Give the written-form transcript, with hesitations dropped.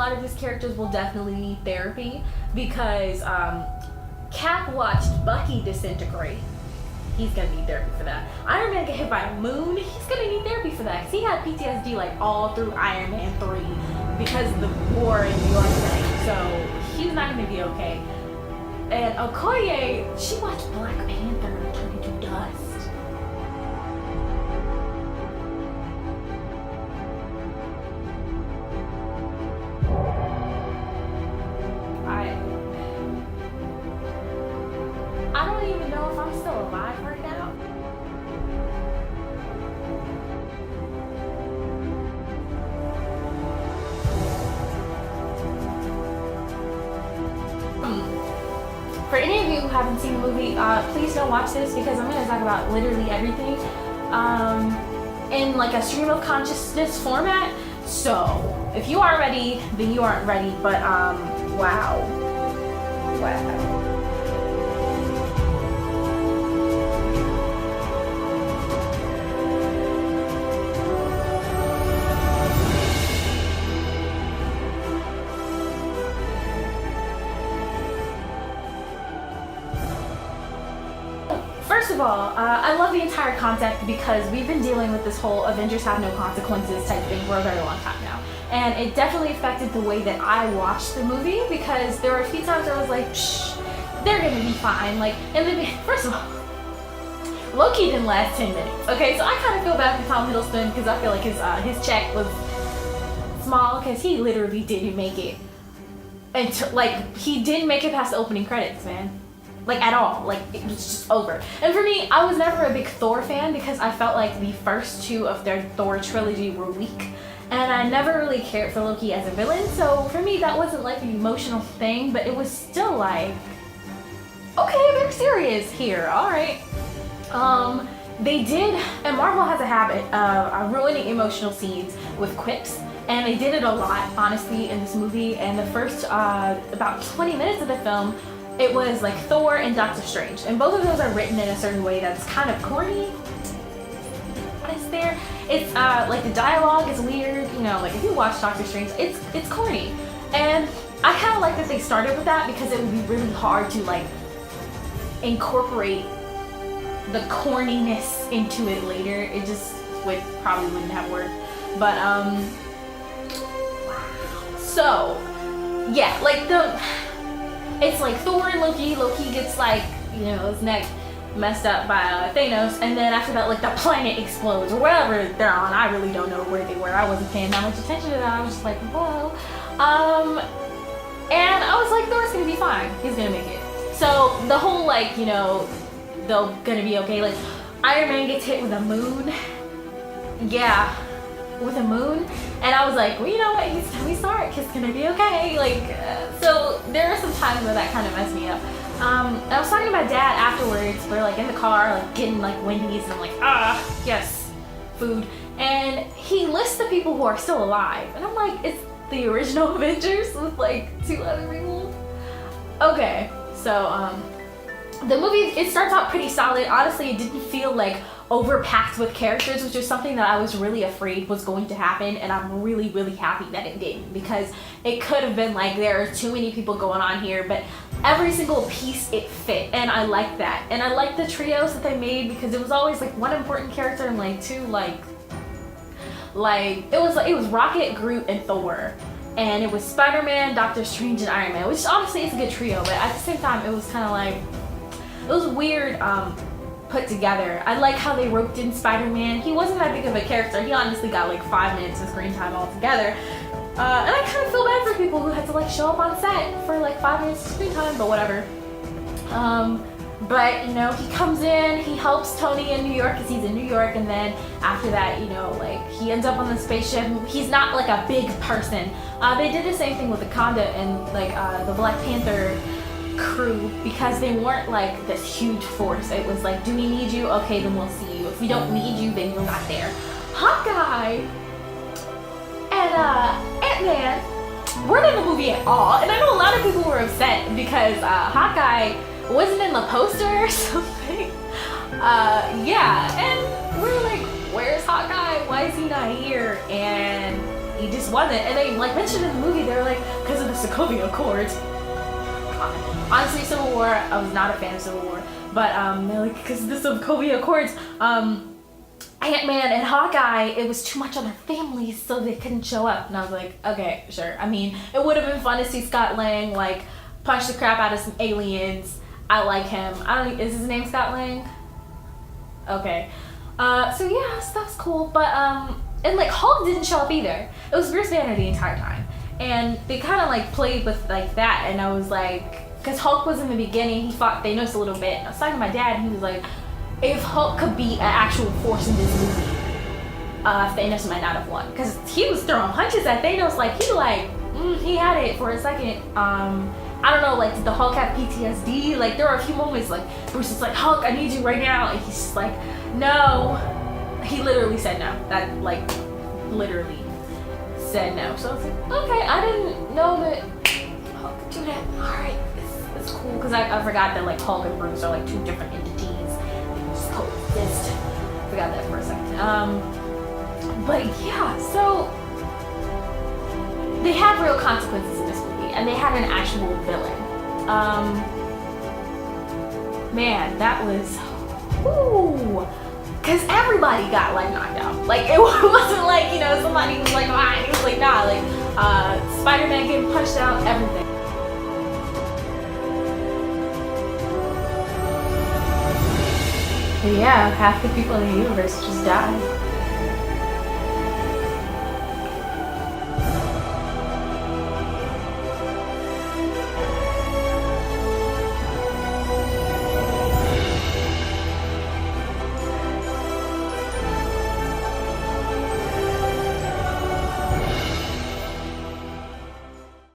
lot of his characters will definitely need therapy because Cap watched Bucky disintegrate. He's gonna need therapy for that. Iron Man get hit by a moon. He's gonna need therapy for that because he had PTSD like all through Iron Man 3 because of the war in New York thing. So he's not gonna be okay. And Okoye, she watched Black Panther turn into dust. I don't even know if I'm still alive right now. For any of you who haven't seen the movie, please don't watch this because I'm going to talk about literally everything in like a stream of consciousness format. So if you aren't ready, then you aren't ready. But wow. First of all, I love the entire concept because we've been dealing with this whole Avengers have no consequences type thing for a very long time now. And it definitely affected the way that I watched the movie because there were a few times where I was like, shh, they're gonna be fine. Like, and first of all, Loki didn't last 10 minutes. Okay, so I kind of feel bad for Tom Hiddleston because I feel like his check was small because he literally didn't make it. And he didn't make it past the opening credits, man. Like at all, like it was just over. And for me, I was never a big Thor fan because I felt like the first two of their Thor trilogy were weak. And I never really cared for Loki as a villain, so for me that wasn't like an emotional thing, but it was still like, okay, they're serious here, alright. They did, and Marvel has a habit of ruining emotional scenes with quips, and they did it a lot, honestly, in this movie. And the first about 20 minutes of the film, it was like Thor and Doctor Strange, and both of those are written in a certain way that's kind of corny. What is there? It's like the dialogue is weird, you know, like if you watch Doctor Strange, it's corny. And I kind of like that they started with that because it would be really hard to like incorporate the corniness into it later. It just probably wouldn't have worked. But so yeah, like it's like Thor and Loki. Loki gets like, you know, his neck messed up by Thanos, and then after that, like the planet explodes or whatever they're on. I really don't know where they were. I wasn't paying that much attention to that. I was just like, whoa. And I was like, Thor's gonna be fine. He's gonna make it. So the whole like, you know, they're gonna be okay. Like Iron Man gets hit with a moon. Yeah, with a moon. And I was like, well, you know what? He's Tony Stark. It's gonna be okay. Like, so there are some times where that kind of messed me up. I was talking to my dad afterwards. We're like in the car, like getting like Wendy's, and I'm like, yes, food. And he lists the people who are still alive, and I'm like, it's the original Avengers with like 2 other people. Okay, so the movie, it starts out pretty solid. Honestly, it didn't feel like overpacked with characters, which is something that I was really afraid was going to happen, and I'm really, really happy that it didn't, because it could have been like there are too many people going on here, but every single piece it fit, and I like that. And I like the trios that they made because it was always like one important character and like two like it was Rocket, Groot, and Thor, and it was Spider-Man, Doctor Strange, and Iron Man, which honestly is a good trio, but at the same time it was kind of like, it was weird put together. I like how they roped in Spider-Man. He wasn't that big of a character. He honestly got like 5 minutes of screen time altogether. And I kind of feel bad for people who had to like show up on set for like 5 minutes of screen time, but whatever. But you know, he comes in, he helps Tony in New York because he's in New York, and then after that, you know, like he ends up on the spaceship. He's not like a big person. They did the same thing with Wakanda and like the Black Panther crew, because they weren't like this huge force. It was like, do we need you? Okay, then we'll see you. If we don't need you, then you're not there. Hawkeye and Ant-Man weren't in the movie at all, and I know a lot of people were upset because Hawkeye wasn't in the poster or something. Yeah, and we're like, where's Hawkeye? Why is he not here? And he just wasn't. And they like mentioned in the movie, they were like, because of the Sokovia Accords. Honestly, Civil War, I was not a fan of Civil War, but they're like, because of the Sokovia Accords, Ant-Man and Hawkeye, it was too much on their families, so they couldn't show up. And I was like, okay, sure. I mean, it would have been fun to see Scott Lang like punch the crap out of some aliens. I like him. Is his name Scott Lang? Okay. So yeah, stuff's cool, but and like Hulk didn't show up either. It was Bruce Banner the entire time, and they kind of like played with like that, and I was like, because Hulk was in the beginning, he fought Thanos a little bit. And I was talking to my dad, and he was like, if Hulk could be an actual force in this movie, Thanos might not have won, because he was throwing punches at Thanos like he had it for a second. I don't know, like, did the Hulk have PTSD? Like, there were a few moments, like, Bruce is like, Hulk, I need you right now. And he's just like, no. He literally said no. That, like, literally said no. So I was like, okay, I didn't know that Hulk could do that. Alright, it's cool. Because I forgot that, like, Hulk and Bruce are, like, two different entities. They just coexist. Forgot that for a second. But, yeah, so they have real consequences in this movie. And they had an actual villain. Man, that was, whoo, because everybody got like knocked out. Like it wasn't like, you know, somebody was like, ah, it was like, nah, like Spider-Man getting punched out, everything. But yeah, half the people in the universe just died.